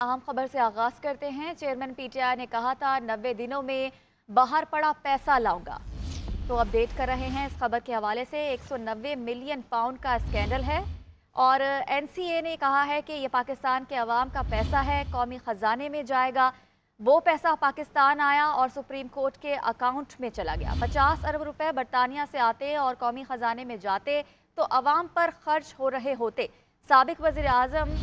अहम खबर से आगाज करते हैं। चेयरमैन पीटीआई ने कहा था 90 दिनों में बाहर पड़ा पैसा लाऊंगा। तो अपडेट कर रहे हैं इस खबर के हवाले से। 190 मिलियन पाउंड का स्कैंडल है और एनसीए ने कहा है कि ये पाकिस्तान के अवाम का पैसा है, कौमी खजाने में जाएगा। वो पैसा पाकिस्तान आया और सुप्रीम कोर्ट के अकाउंट में चला गया। 50 अरब रुपए बरतानिया से आते और कौमी खजाने में जाते तो अवाम पर खर्च हो रहे होते। साबिक वज़ीर आज़म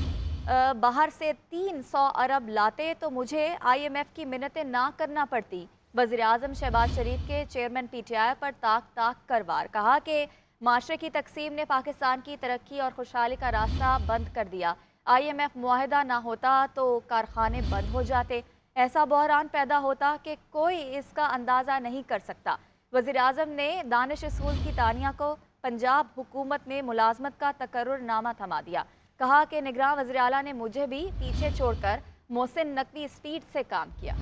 बाहर से 300 अरब लाते तो मुझे IMF की मिन्नतें ना करना पड़ती। वज़ीर आज़म शहबाज शरीफ के चेयरमैन पीटीआई पर ताक ताक कर वार। कहा कि माशरे की तकसीम ने पाकिस्तान की तरक्की और खुशहाली का रास्ता बंद कर दिया। IMF मुआहदा ना होता तो कारखाने बंद हो जाते। ऐसा बहरान पैदा होता कि कोई इसका अंदाज़ा नहीं कर सकता। वज़ीर आज़म ने दानिश स्कूल की तानिया को पंजाब हुकूमत में मुलाजमत का तकर्रुरनामा थमा दिया। कहा कि निगरान वज़ीर आला ने मुझे भी पीछे छोड़कर मोहसिन नकवी स्पीड से काम किया।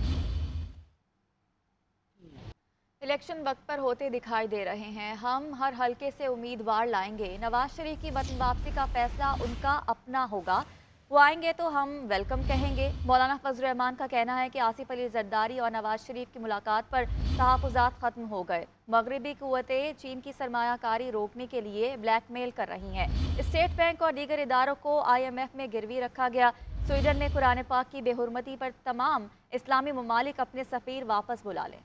इलेक्शन वक्त पर होते दिखाई दे रहे हैं। हम हर हलके से उम्मीदवार लाएंगे। नवाज शरीफ की वतन वापसी का फैसला उनका अपना होगा। वो आएंगे तो हम वेलकम कहेंगे। मौलाना फजल रहमान का कहना है कि आसिफ अली जरदारी और नवाज शरीफ की मुलाकात पर तहफ़्फ़ुज़ात ख़त्म हो गए। मगरबी कुव्वतें चीन की सरमायाकारी रोकने के लिए ब्लैकमेल कर रही हैं। स्टेट बैंक और दीगर इदारों को IMF में गिरवी रखा गया। स्वीडन ने कुरान पाक की बेहुरमती पर तमाम इस्लामी ममालिक अपने सफ़ीर वापस बुला लें।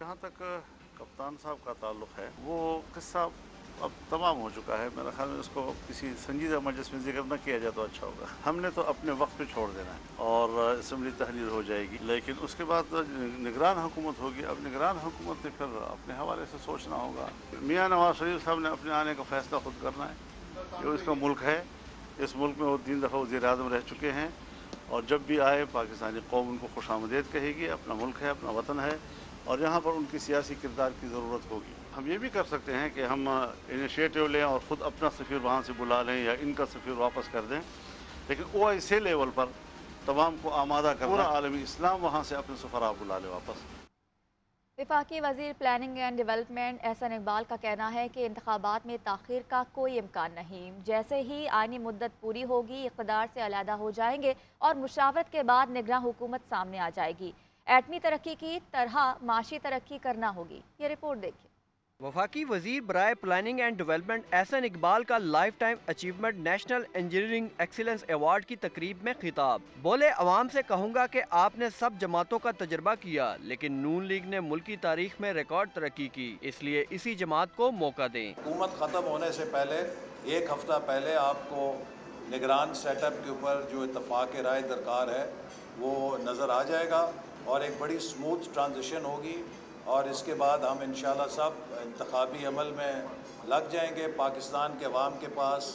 जहाँ तक कप्तान साहब का ताल्लुक़ है, वो किस्सा अब तमाम हो चुका है। मेरा ख्याल में उसको किसी संजीदा मजलिस में जिक्र न किया जाए तो अच्छा होगा। हमने तो अपने वक्त पे छोड़ देना है और असम्बली तहरीर हो जाएगी, लेकिन उसके बाद निगरान हुकूमत होगी। अब निगरान हुकूमत ने फिर अपने हवाले से सोचना होगा। मियाँ नवाज शरीफ साहब ने अपने आने का फ़ैसला खुद करना है। ये इसका मुल्क है, इस मुल्क में वो 3 दफ़ा वज़ीर आज़म रह चुके हैं और जब भी आए पाकिस्तानी कौम उनको खुशामदीद कहेगी। अपना मुल्क है, अपना वतन है और यहाँ पर उनकी सियासी किरदार की ज़रूरत होगी। हम ये भी कर सकते हैं कि हम इनिशिएटिव लें और ख़ुद अपना सफ़ीर वहाँ से बुला लें या इनका सफ़ीर वापस कर दें, लेकिन OIC लेवल पर तमाम को आमादा कर पूरा आलमी इस्लाम वहाँ से अपने सफ़रा बुला ले वापस। वफाकी वज़ीर planning and development Ahsan Iqbal का कहना है कि इंतखाबात में ताख़ीर का कोई इम्कान नहीं। जैसे ही आइनी मुद्दत पूरी होगी इक़्तिदार से अलहदा हो जाएंगे और मुशावरत के बाद निगरान हुकूमत सामने आ जाएगी। एटमी तरक्की की तरह माशी तरक्की करना होगी। ये रिपोर्ट देखिए। वफाकी वजीर बराए planning and development Ahsan Iqbal का life time achievement national engineering excellence award की तकरीब में खिताब। बोले, अवाम से कहूँगा कि आपने सब जमातों का तजर्बा किया, लेकिन नून लीग ने मुल्क की तारीख में रिकॉर्ड तरक्की की, इसलिए इसी जमात को मौका दें। हुकूमत ख़त्म होने से पहले 1 हफ्ता पहले आपको निगरान सेटअप के ऊपर जो इत्तफाक राय दरकार है वो नज़र आ जाएगा और एक बड़ी स्मूथ ट्रांजिशन होगी और इसके बाद हम इंशाल्लाह सब इंतखाबी अमल में लग जाएंगे। पाकिस्तान के अवाम के पास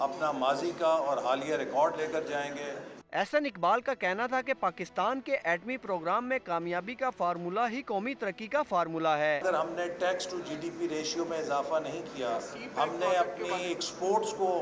अपना माजी का और हालिया रिकॉर्ड लेकर जाएंगे। एहसन इकबाल का कहना था कि पाकिस्तान के एटमी प्रोग्राम में कामयाबी का फार्मूला ही कौमी तरक्की का फार्मूला है। अगर हमने टैक्स टू GDP रेशियो में इजाफा नहीं किया, हमने अपनी एक्सपोर्ट्स को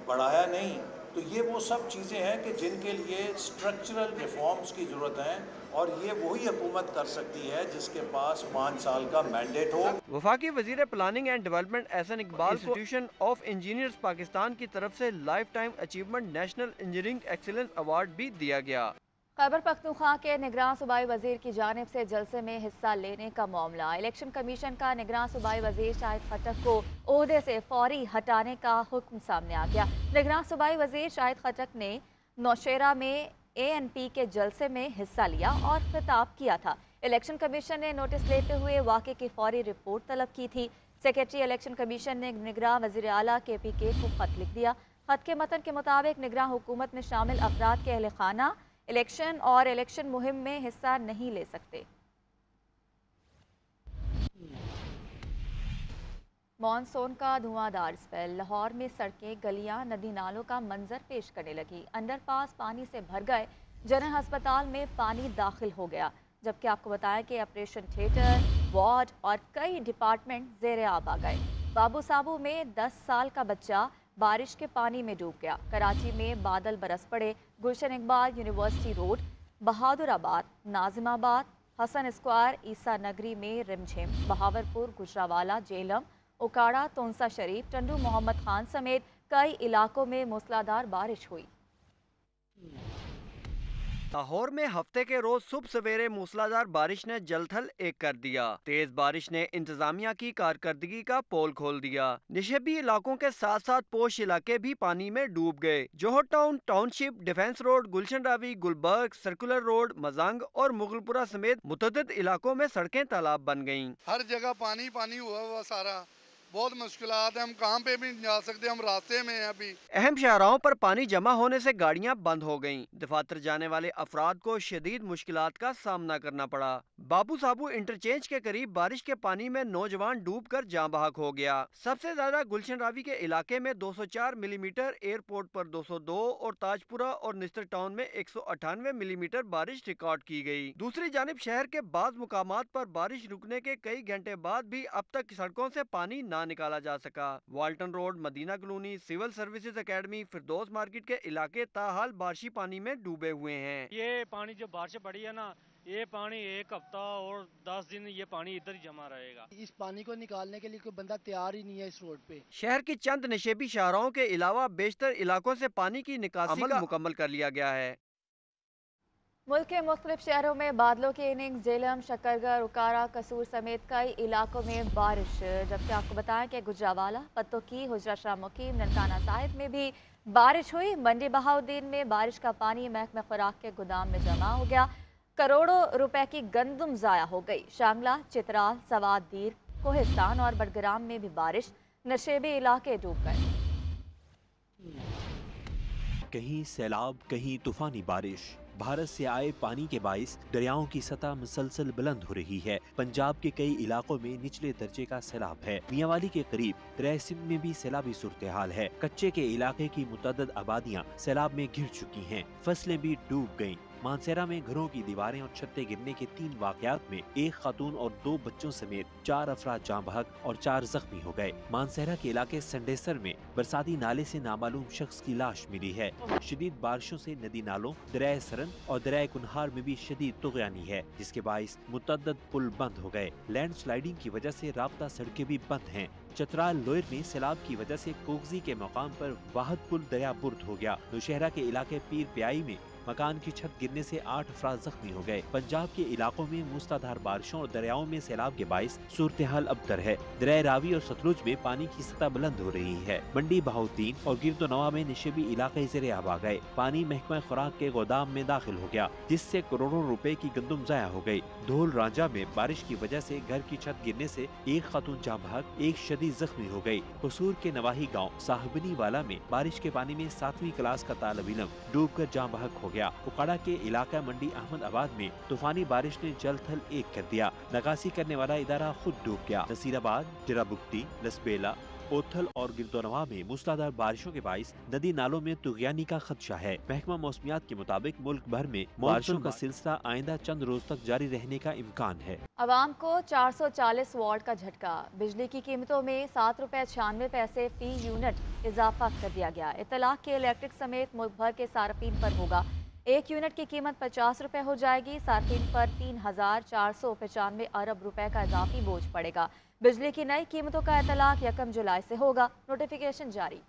बढ़ाया नहीं, तो ये वो सब चीज़ें हैं कि जिनके लिए स्ट्रक्चरल रिफॉर्म्स की ज़रूरत है और ये वही हुकूमत कर सकती है जिसके पास 5 साल का मैंडेट हो। वफाकी वजीर planning and development Ahsan Iqbal को इंस्टीट्यूशन ऑफ इंजीनियर्स पाकिस्तान की तरफ से life time achievement national engineering excellence award भी दिया गया। खैबर पख्तूनख्वा के निगरान सूबाई वजीर की जानिब से जलसे में हिस्सा लेने का मामला। इलेक्शन कमीशन का निगरान सूबाई वजीर शाहिद खट्टक को ओहदे से फौरी हटाने का हुक्म सामने आ गया। निगरान सूबाई वजीर शाहिद खट्टक ने नौशेरा में ANP के जलसे में हिस्सा लिया और खिताब किया था। इलेक्शन कमीशन ने नोटिस लेते हुए वाक़े की फौरी रिपोर्ट तलब की थी। सेक्रेटरी इलेक्शन कमीशन ने निगरान वज़ीर आला KPK को खत लिख दिया। खत के मतन के मुताबिक निगरान हुकूमत में शामिल अफराद के अहल खाना इलेक्शन और इलेक्शन मुहिम में हिस्सा नहीं ले सकते। मॉनसून का धुआंधार स्पेल। लाहौर में सड़कें, गलियां, नदी नालों का मंजर पेश करने लगी। अंडरपास पानी से भर गए। जनरल अस्पताल में पानी दाखिल हो गया। जबकि आपको बताएं कि ऑपरेशन थिएटर, वार्ड और कई डिपार्टमेंट ज़ेरे आब आ गए। बाबू साबू में 10 साल का बच्चा बारिश के पानी में डूब गया। कराची में बादल बरस पड़े। Gulshan Iqbal university road, Bahadurabad, Nazimabad, Hasan square, Eesa Nagri में रिमझिम। बहावरपुर, गुजरावाला, जेलम, उकाड़ा, तोंसा शरीफ, टंडू मोहम्मद खान समेत कई इलाकों में मूसलाधार बारिश हुई। लाहौर में हफ्ते के रोज सुबह सवेरे मूसलाधार बारिश ने जलथल एक कर दिया। तेज बारिश ने इंतजामिया की कारकर्दगी का पोल खोल दिया। निशेबी इलाकों के साथ साथ पोश इलाके भी पानी में डूब गए। जोहर टाउन, टाउनशिप, डिफेंस रोड, गुलशन रावी, गुलबर्ग, सर्कुलर रोड, मजांग और मुगलपुरा समेत मुतअद्दिद इलाकों में सड़कें तालाब बन गईं। हर जगह पानी पानी हुआ सारा, बहुत मुश्किलात है। हम कहाँ पे भी नहीं जा सकते, हम रास्ते में हैं अभी। अहम शाहराहों पर पानी जमा होने से गाड़ियां बंद हो गईं। दफातर जाने वाले अफराद को शदीद मुश्किलात का सामना करना पड़ा। बाबू साबू इंटरचेंज के करीब बारिश के पानी में नौजवान डूबकर जाँ बहक हो गया। सबसे ज्यादा गुलशन रावी के इलाके में 204 मिलीमीटर, एयरपोर्ट पर 202 और ताजपुरा और निस्तर टाउन में 198 मिलीमीटर बारिश रिकॉर्ड की गई। दूसरी जानिब शहर के बाज़ मुकामात पर बारिश रुकने के कई घंटे बाद भी अब तक सड़कों से पानी ना निकाला जा सका। Walton road, Madina colony, civil services academy, Firdous market के इलाके ताहाल बारिशी पानी में डूबे हुए हैं। ये पानी जो बारिश पड़ी है ना, ये पानी एक हफ्ता और 10 दिन ये पानी इधर ही जमा रहेगा। इस पानी को निकालने के लिए कोई बंदा तैयार ही नहीं है इस रोड पे। शहर की चंद निशेबी शाहराहों के अलावा बेशतर इलाकों से पानी की निकासी का मुकम्मल कर लिया गया है। मुल्क के मुख्तलिफ शहरों में बादलों की इनिंग्स, जेलम, शकरगर, उकारा, कसूर समेत कई इलाकों में बारिश। जबकि आपको बताएं कि गुजरावाला, पत्तोकी, हुजरा शाह मुकीम, ननकाना साहिब में भी बारिश हुई। मंडी बहाउद्दीन में बारिश का पानी महकमे खुराक के गोदाम में जमा हो गया। करोड़ों रुपए की गंदम ज़ाया हो गई। शांगला, चित्राल, सवाद दीर, कोहिस्तान और बडग्राम में भी बारिश, नशेबी इलाके डूब गए। कहीं सैलाब, कहीं तूफानी बारिश। भारत से आए पानी के बाइस दरियाओं की सतह मुसलसल बुलंद हो रही है। पंजाब के कई इलाकों में निचले दर्जे का सैलाब है। मियांवाली के करीब दरिया सिंध में भी सैलाबी सूरत हाल है। कच्चे के इलाके की मुतअद्दिद आबादियां सैलाब में घिर चुकी हैं। फसलें भी डूब गईं। मानसेरा में घरों की दीवारें और छतें गिरने के 3 वाकयात में एक खातून और 2 बच्चों समेत 4 अफराद जाँ बहक और 4 जख्मी हो गए। मानसेरा के इलाके संडेसर में बरसाती नाले से नामालूम शख्स की लाश मिली है। शदीद बारिशों से नदी नालों, दरिया सरन और दरिया कुनहार में भी शदीद तुगयानी है, जिसके बाइस मुतअद्दिद पुल बंद हो गए। लैंड स्लाइडिंग की वजह से राब्ता सड़कें भी बंद हैं। चतराल लोयर में सैलाब की वजह से कोगजी के मकाम पर वाहद पुल दरिया बुर्द हो गया। नौशहरा के इलाके पीर प्याई में मकान की छत गिरने से 8 अफराद जख्मी हो गए। पंजाब के इलाकों में मूसलाधार बारिशों और दरियाओं में सैलाब के बाइस सूरत हाल अबतर है। दरिया रावी और सतलुज में पानी की सतह बुलंद हो रही है। मंडी बहाउद्दीन और गिरदोनवा में निशेबी इलाके ज़ेरे आब आ गए। पानी महकमा खुराक के गोदाम में दाखिल हो गया, जिससे करोड़ों रुपए की गंदम ज़ाया हो गई। धोल रांझा में बारिश की वजह से घर की छत गिरने से एक खातून जाँ बहक, एक शदीद जख्मी हो गई। कसूर के नवाही गाँव साहिबनी वाला में बारिश के पानी में 7वीं क्लास का तालिब इल्म डूब कर जाँ बहक हो गया। उकाड़ा के इलाका मंडी अहमदाबाद में तूफानी बारिश ने जल थल एक कर दिया। नकासी करने वाला इदारा खुद डूब गया। नसीराबाद, जिराबुक्ती, लसबेला, ओथल और गिरदोनवा में मूसलाधार बारिशों के बाइस नदी नालों में तुगयानी का खदशा है। महकमा मौसमियात के मुताबिक मुल्क भर में बारिशों का सिलसिला आइंदा चंद रोज तक जारी रहने का इम्कान है। आवाम को 440 वाट का झटका। बिजली की कीमतों में 7 रुपए 96 पैसे फी यूनिट इजाफा कर दिया गया। इत्तलाक के इलेक्ट्रिक समेत मुल्क भर के सार्फिन पर होगा। 1 यूनिट की कीमत 50 रुपए हो जाएगी। सार्फिन पर 3,495 अरब रुपए का इजाफी बोझ पड़ेगा। बिजली की नई कीमतों का इत्तलाक 1 जुलाई से होगा। नोटिफिकेशन जारी।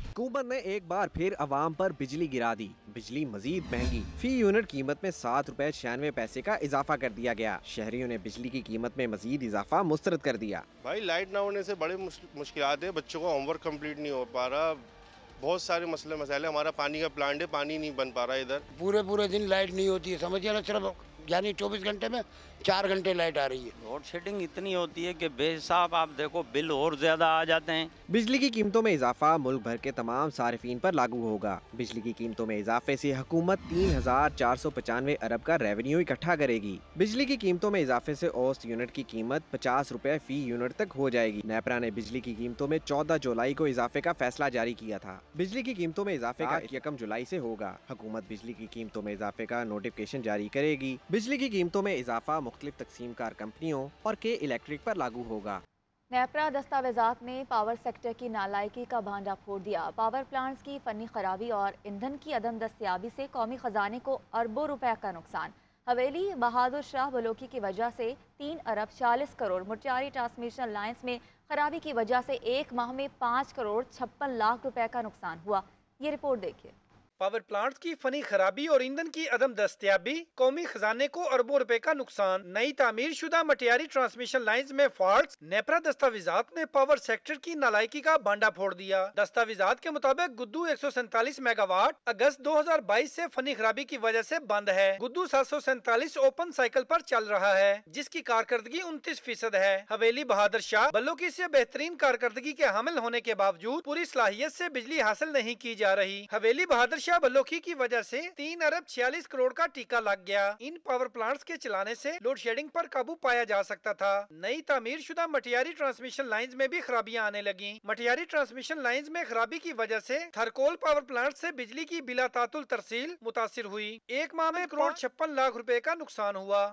हुकूमत ने एक बार फिर अवाम पर बिजली गिरा दी। बिजली मजीद महंगी। फी यूनिट कीमत में 7 रुपए 96 पैसे का इजाफा कर दिया गया। शहरियों ने बिजली की कीमत में मजीद इजाफा मुस्तरद कर दिया। भाई लाइट ना होने से बड़े मुश्किलात है। बच्चों का होमवर्क कंप्लीट नहीं हो पा रहा। बहुत सारे मसले। हमारा पानी का प्लांट है, पानी नहीं बन पा रहा इधर। पूरे दिन लाइट नहीं होती है, समझिए ना। सिर्फ यानी 24 घंटे में 4 घंटे लाइट आ रही है। लोड शेडिंग इतनी होती है कि बेहिसाब आप देखो बिल और ज्यादा आ जाते हैं। बिजली की कीमतों में इजाफा मुल्क भर के तमाम सार्फिन पर लागू होगा। बिजली की कीमतों में इजाफे से हुकूमत 3,495 अरब का रेवेन्यू इकट्ठा करेगी। बिजली की कीमतों में इजाफे से औसत यूनिट की कीमत 50 रुपए फी यूनिट तक हो जाएगी। नेपरा ने बिजली की कीमतों में 14 जुलाई को इजाफे का फैसला जारी किया था। बिजली की कीमतों में इजाफे का 1 जुलाई से होगा। हुकूमत बिजली की कीमतों में इजाफे का नोटिफिकेशन जारी करेगी। बिजली की कीमतों में इजाफा मुख्तलिफ तकसीमकार कंपनियों और के इलेक्ट्रिक पर लागू होगा। नेपरा दस्तावेजात में पावर सेक्टर की नालायकी का भांडा फोड़ दिया। पावर प्लांट्स की फनी खराबी और ईंधन की अदम दस्तयाबी से कौमी खजाने को अरबों रुपए का नुकसान। हवेली बहादुर शाह बलोकी की वजह से 3 अरब 40 करोड़, मुटियारी ट्रांसमिशन लाइन्स में खराबी की वजह से एक माह में 5 करोड़ 56 लाख रुपए का नुकसान हुआ। ये रिपोर्ट देखिए। पावर प्लांट्स की फनी खराबी और ईंधन की अदम दस्तयाबी, कौमी खजाने को अरबों रुपए का नुकसान। नई तामीर शुदा मटियारी ट्रांसमिशन लाइन्स में फॉल्ट, नेपरा दस्तावेजात ने पावर सेक्टर की नालायकी का बांडा फोड़ दिया। दस्तावेजात के मुताबिक गुद्दू 147 मेगावाट अगस्त 2022 से फनी खराबी की वजह से बंद है। गुद्दू 747 ओपन साइकिल पर चल रहा है, जिसकी कारकर्दगी 29% है। हवेली बहादुर शाह बल्लोकी से बेहतरीन कारकर्दगी के हामिल होने के बावजूद पूरी सलाहियत से बिजली हासिल नहीं की जा रही। हवेली बहादुर शाह बल्लोकी की वजह से 3 अरब 46 करोड़ का टीका लग गया। इन पावर प्लांट्स के चलाने से लोड शेडिंग पर काबू पाया जा सकता था। नई तामीर शुदा मटियारी ट्रांसमिशन लाइन्स में भी खराबियां आने लगी। मटियारी ट्रांसमिशन लाइन्स में खराबी की वजह से थरकोल पावर प्लांट से बिजली की बिला तातुल तरसील मुतासिर हुई। एक माह में करोड़ 56 लाख रुपए का नुकसान हुआ।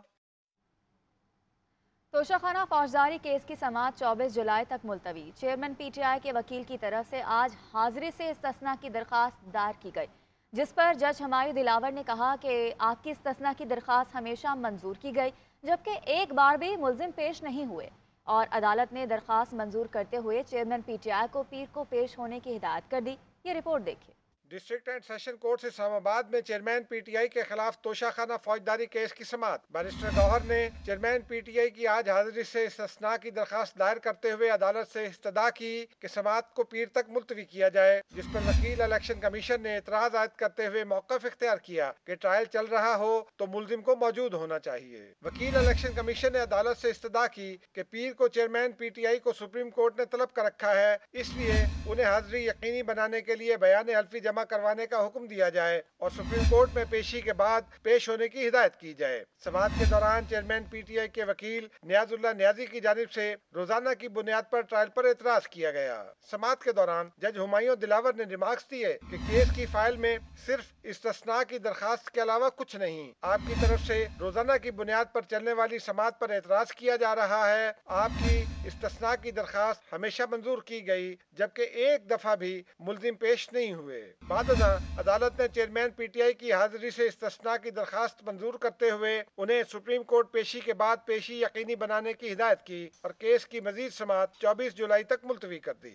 तोशाखाना फौजदारी केस की समाअत 24 जुलाई तक मुलतवी। चेयरमैन पीटीआई के वकील की तरफ से आज हाजिरी से इस्तिस्ना की दरखास्त दायर की गई, जिस पर जज हमायूं दिलावर ने कहा कि आपकी इस्तिस्ना की दरखास्त हमेशा मंजूर की गई, जबकि एक बार भी मुल्जिम पेश नहीं हुए और अदालत ने दरखास्त मंजूर करते हुए चेयरमैन पीटीआई को पीर को पेश होने की हिदायत कर दी। ये रिपोर्ट देखिए। District and session court Islamabad में चेयरमैन पीटीआई के खिलाफ तोशाखाना फौजदारी केस की समाअत। बैरिस्टर गौहर ने चेयरमैन पीटीआई की आज हाजिरी से इस्तिस्ना की दरखास्त दायर करते हुए अदालत से इस्तदा की कि समाअत को पीर तक मुलतवी किया जाए, जिस पर वकील इलेक्शन कमीशन ने एतराज आयद करते हुए मौक़िफ़ इख्तियार किया कि ट्रायल चल रहा हो तो मुल्जिम को मौजूद होना चाहिए। वकील इलेक्शन कमीशन ने अदालत से इस्तदा की कि पीर को चेयरमैन पीटीआई को सुप्रीम कोर्ट ने तलब कर रखा है, इसलिए उन्हें हाजिरी यकीनी बनाने के लिए बयान हल्फी जमा करवाने का हुक्म दिया जाए और सुप्रीम कोर्ट में पेशी के बाद पेश होने की हिदायत की जाए। समाअत के दौरान चेयरमैन पीटीआई के वकील नियाजुल्लाह नियाजी की जानिब से रोजाना की बुनियाद पर ट्रायल पर एतराज किया गया। समाअत के दौरान जज हुमायूं दिलावर ने रिमार्क्स दिए कि केस की फाइल में सिर्फ इस्तिस्ना की दरखास्त के अलावा कुछ नहीं। आपकी तरफ से रोजाना की बुनियाद पर चलने वाली समाअत पर एतराज किया जा रहा है। आपकी इस्तिस्ना की दरखास्त हमेशा मंजूर की गई, जबकि एक दफा भी मुल्जिम पेश नहीं हुए। बाद अदालत ने चेयरमैन पीटीआई की हाजिरी से इस्तिस्ना की दरखास्त मंजूर करते हुए उन्हें सुप्रीम कोर्ट पेशी के बाद पेशी यकीनी बनाने की हिदायत की और केस की मजीद समाअत 24 जुलाई तक मुलतवी कर दी।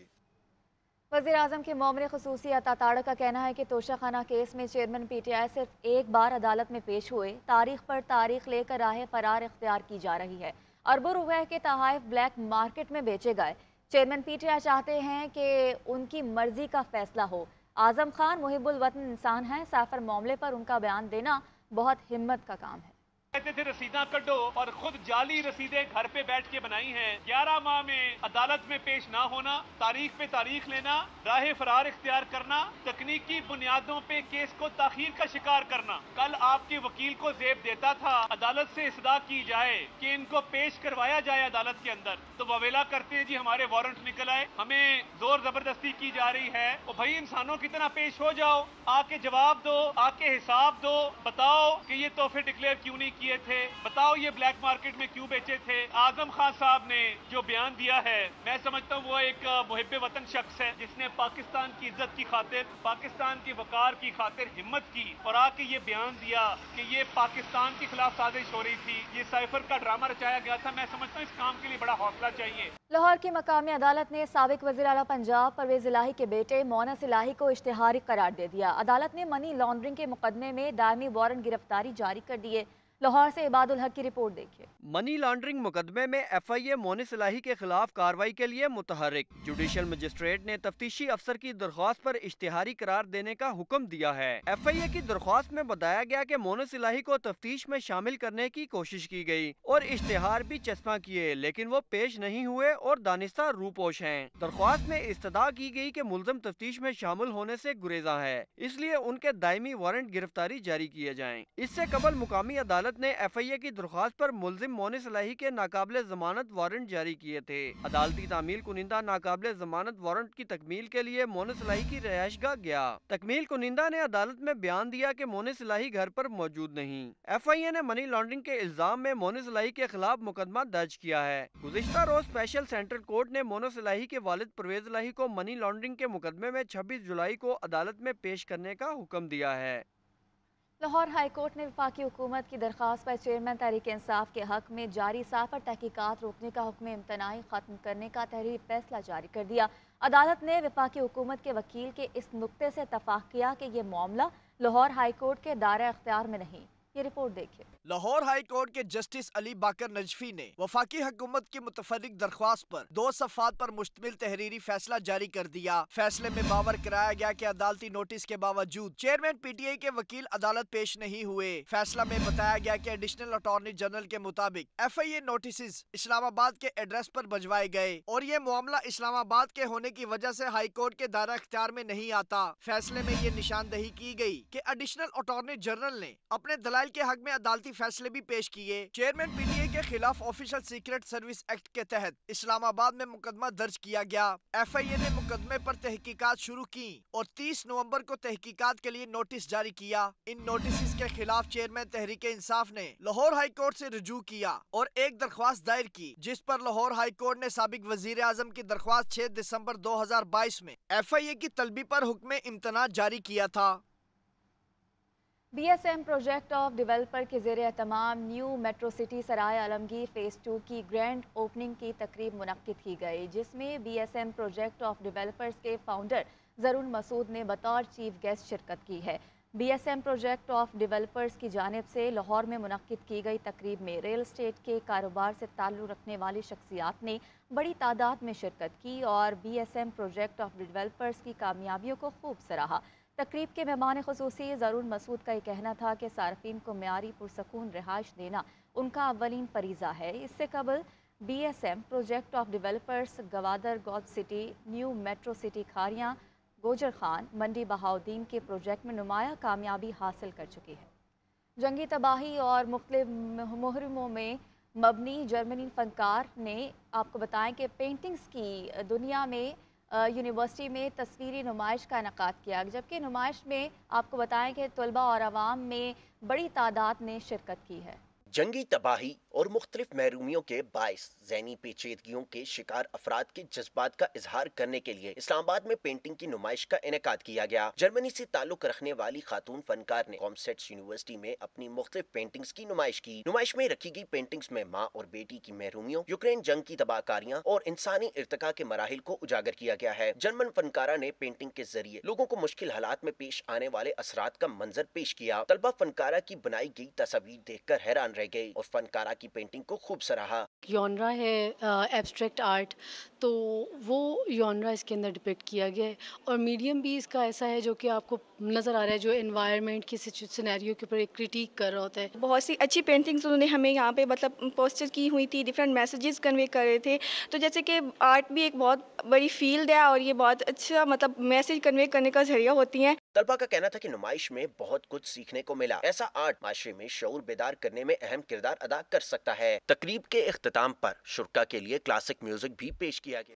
वज़ीर-ए-आज़म के मामले ख़ुसूसी अता ताड़क का कहना है कि तोशाखाना केस में चेयरमैन पीटीआई सिर्फ एक बार अदालत में पेश हुए, तारीख पर तारीख लेकर राह फरार इख्तियार की जा रही है। अरबों रुपए के तोहफ़े ब्लैक मार्केट में बेचे गए। चेयरमैन पीटीआई चाहते हैं कि उनकी मर्जी का फैसला हो। आजम खान मुहिबुल वतन इंसान है, साफर मामले पर उनका बयान देना बहुत हिम्मत का काम है। कहते थे रसीदा कटो और खुद जाली रसीदें घर पे बैठ के बनाई हैं। 11 माह में अदालत में पेश ना होना, तारीख पे तारीख लेना, राह फरार इख्तियार करना, तकनीकी बुनियादों पे केस को ताखीर का शिकार करना। कल आपके वकील को जेब देता था अदालत से इस्तदा की जाए कि इनको पेश करवाया जाए अदालत के अंदर, तो ववेला करते हैं जी हमारे वारंट निकल आए, हमें जोर जबरदस्ती की जा रही है। और भाई इंसानों की तरह पेश हो जाओ, आके जवाब दो, आके हिसाब दो, बताओ कि ये तोहफे डिक्लेयर क्यों नहीं किए थे, बताओ ये ब्लैक मार्केट में क्यों बेचे थे। आजम खान साहब ने जो बयान दिया है, मैं समझता हूँ वो एक मुहिब्बे वतन शख्स है जिसने पाकिस्तान की इज्जत की खातिर, पाकिस्तान की वकार की खातिर हिम्मत की और आके ये बयान दिया कि ये पाकिस्तान के खिलाफ साजिश हो रही थी, ये साइफर का ड्रामा रचाया गया था। मैं समझता हूँ इस काम के लिए बड़ा हौसला चाहिए। लाहौर की मकामी अदालत ने साबिक वज़ीर आला पंजाब परवेज इलाही के बेटे मोनस इलाही को इश्तिहारी करार दे दिया। अदालत ने मनी लॉन्ड्रिंग के मुकदमे में दायमी वारंट गिरफ्तारी जारी कर दिए। लाहौर से इबादुल हक की रिपोर्ट देखिए। मनी लॉन्ड्रिंग मुकदमे में एफआईए मोनिस इलाही के खिलाफ कार्रवाई के लिए मुतहर्रिक। जुडिशल मजिस्ट्रेट ने तफ्तीशी अफसर की दरख्वास्त पर इश्तिहारी करार देने का हुक्म दिया है। एफआईए की दरख्वास्त में बताया गया कि मोनिस इलाही को तफ्तीश में शामिल करने की कोशिश की गई और इश्तिहार भी चस्पा किए, लेकिन वो पेश नहीं हुए और दानिस्ता रूपोश हैं। दरख्वास्त में इस्तदा की गई कि मुल्ज़िम तफ्तीश में शामिल होने से गुरेजा है, इसलिए उनके दायमी वारंट गिरफ्तारी जारी किए जाएं। इससे कबल मुकामी अदालत ने एफआईए की दरख्वास्त पर मुल्जिम मोनिस इलाही के नाकाबिले जमानत वारंट जारी किए थे। अदालती तामील कुनिंदा नाकाबिले जमानत वारंट की तकमील के लिए मोनिस इलाही की रिहाइशगाह गया। तकमील कुनिंदा ने अदालत में बयान दिया कि मोनिस इलाही घर पर मौजूद नहीं। एफआईए ने मनी लॉन्ड्रिंग के इल्जाम में मोनिस इलाही के खिलाफ मुकदमा दर्ज किया है। गुज़िश्ता रोज स्पेशल सेंट्रल कोर्ट ने मोनिस इलाही के वालिद परवेज इलाही को मनी लॉन्ड्रिंग के मुकदमे में 26 जुलाई को अदालत में पेश करने का हुक्म दिया है। लाहौर हाई कोर्ट ने वफाकी हुकूमत की दरख्वास्त पर चेयरमैन तहरीक इंसाफ के हक में जारी साफर तहकीकात रोकने का हुक्म इम्तनाई ख़त्म करने का तहरीरी फैसला जारी कर दिया। अदालत ने वफाकी हुकूमत के वकील के इस नुक्ते से इत्तफाक किया कि ये मामला लाहौर हाई कोर्ट के दायरा इख्तियार में नहीं। ये रिपोर्ट देखिए। लाहौर हाई कोर्ट के जस्टिस अली बाकर नजफी ने वफाकी हुकूमत की मुतफर्रिक दरख्वास्त पर 2 सफ़ात पर मुश्तमिल तहरीरी फैसला जारी कर दिया। फैसले में बावर कराया गया कि अदालती नोटिस के बावजूद चेयरमैन PTI के वकील अदालत पेश नहीं हुए। फैसला में बताया गया कि एडिशनल अटॉर्नी जनरल के मुताबिक FIA नोटिस इस्लामाबाद के एड्रेस पर भिजवाए गए और ये मामला इस्लामाबाद के होने की वजह से हाई कोर्ट के दायरा इख्तियार में नहीं आता। फैसले में ये निशानदही की गई कि एडिशनल अटॉर्नी जनरल ने अपने दलाइल के हक में अदालती फैसले भी पेश किए। चेयरमैन PTI के खिलाफ ऑफिशियल सीक्रेट सर्विस एक्ट के तहत इस्लामाबाद में मुकदमा दर्ज किया गया। FIA ने मुकदमे पर तहकीकात शुरू की और 30 नवंबर को तहकीकात के लिए नोटिस जारी किया। इन नोटिस के खिलाफ चेयरमैन तहरीक इंसाफ ने लाहौर हाई कोर्ट से रुजू किया और एक दरख्वास्त दायर की, जिस पर लाहौर हाई कोर्ट ने साबिक वजीर आजम की दरख्वास्त 6 दिसंबर 2022 में FIA की तलबी पर हुक्म इम्तना जारी किया था। BSM प्रोजेक्ट ऑफ डेवलपर के ज़ेर एहतमाम न्यू मेट्रो सिटी सराय आलमगीर फ़ेज़ 2 की ग्रैंड ओपनिंग की तकरीब मुनक्किद की गई, जिसमें BSM प्रोजेक्ट ऑफ डेवलपर्स के फाउंडर ज़रून मसूद ने बतौर चीफ गेस्ट शिरकत की है। BSM प्रोजेक्ट ऑफ डेवलपर्स की जानिब से लाहौर में मुनक्किद की गई तकरीब में रियल एस्टेट के कारोबार से ताल्लुक़ रखने वाली शख्सियात ने बड़ी तादाद में शिरकत की और BSM प्रोजेक्ट ऑफ डेवलपर्स की कामयाबियों को खूब सराहा। तकरीब के मेहमान ख़ुसूसी ज़रून मसूद का ये कहना था कि सार्फिन को मेयारी पुरसकून रिहाइश देना उनका अव्वलीन फरीज़ा है। इससे कबल BSM project of developers Gwadar गौद city, new metro city Kharian, Gujar Khan, Mandi Bahauddin के प्रोजेक्ट में नुमाया कामयाबी हासिल कर चुकी है। जंगी तबाही और मुख्तलिफ मुहर्रमों में मबनी जर्मनी फ़नकार ने आपको बताएं कि पेंटिंग्स की दुनिया में यूनिवर्सिटी में तस्वीरी नुमाइश का इनेकाद किया, जबकि नुमाइश में आपको बताएं कि तलबा और आवाम में बड़ी तादाद ने शिरकत की है। जंगी तबाही और मुख्तलिफ महरूमियों के बाइस ज़हनी पेचीदगियों के शिकार अफराद के जज्बात का इजहार करने के लिए इस्लामाबाद में पेंटिंग की नुमाइश का इनेकाद किया गया। जर्मनी से ताल्लुक रखने वाली खातून फनकार ने कॉमसेट्स यूनिवर्सिटी में अपनी मुख्तलिफ पेंटिंग्स की नुमाइश की। नुमाइश में रखी गई पेंटिंग्स में माँ और बेटी की महरूमियों, यूक्रेन जंग की तबाहकारियां और इंसानी इर्तिका के मराहिल को उजागर किया गया है। जर्मन फनकारा ने पेंटिंग के जरिए लोगों को मुश्किल हालात में पेश आने वाले असरात का मंजर पेश किया। तलबा फनकारा की बनाई गई तस्वीर देखकर हैरान रह गई और फनकारा की पेंटिंग को खूब सराहा। यॉनरा है एब्स्ट्रैक्ट आर्ट, तो वो यॉनरा इसके अंदर डिपिक्ट किया गया है और मीडियम भी इसका ऐसा है जो कि आपको नज़र आ रहा है, जो एनवायरनमेंट की सिनेरियो के ऊपर एक क्रिटिक कर रहा होता है। बहुत सी अच्छी पेंटिंग्स उन्होंने हमें यहाँ पे मतलब पोस्टर की हुई थी, डिफरेंट मैसेजेस कन्वे कर रहे थे। तो जैसे कि आर्ट भी एक बहुत बड़ी फील्ड है और ये बहुत अच्छा मतलब मैसेज कन्वे करने का जरिया होती है। तलबा का कहना था कि नुमाइश में बहुत कुछ सीखने को मिला। ऐसा आर्ट माशरे में शऊर बेदार करने में अहम किरदार अदा कर सकता है। तकरीब के इख्तिताम पर शुरका के लिए क्लासिक म्यूजिक भी पेश किया गया।